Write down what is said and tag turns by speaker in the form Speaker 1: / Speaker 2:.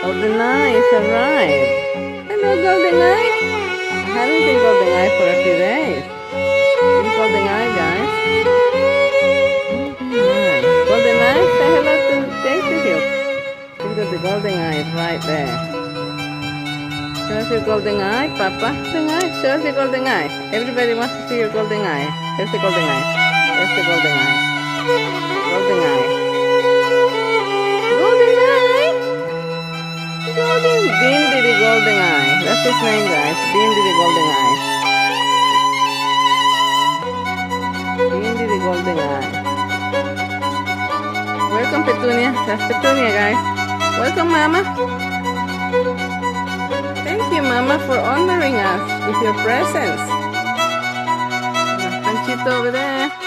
Speaker 1: Golden Eye is arrived. Hello, Golden Eye. I haven't seen Golden Eye for a few days. Here's Golden Eye, guys. Golden Eye, say hello to Daisy Hill. Look at the Golden Eye is right there. Show us your Golden Eye, Papa. Golden Eye, show us your Golden Eye. Everybody wants to see your Golden Eye. Here's the Golden Eye. Here's the Golden Eye. Golden Eye. Golden Eye. Bindi the Golden Eye. That's his name, guys. Bindi the Golden Eye. Bindi the Golden Eye. Welcome, Petunia. That's Petunia, guys. Welcome, Mama. Thank you, Mama, for honoring us with your presence. Panchito over there.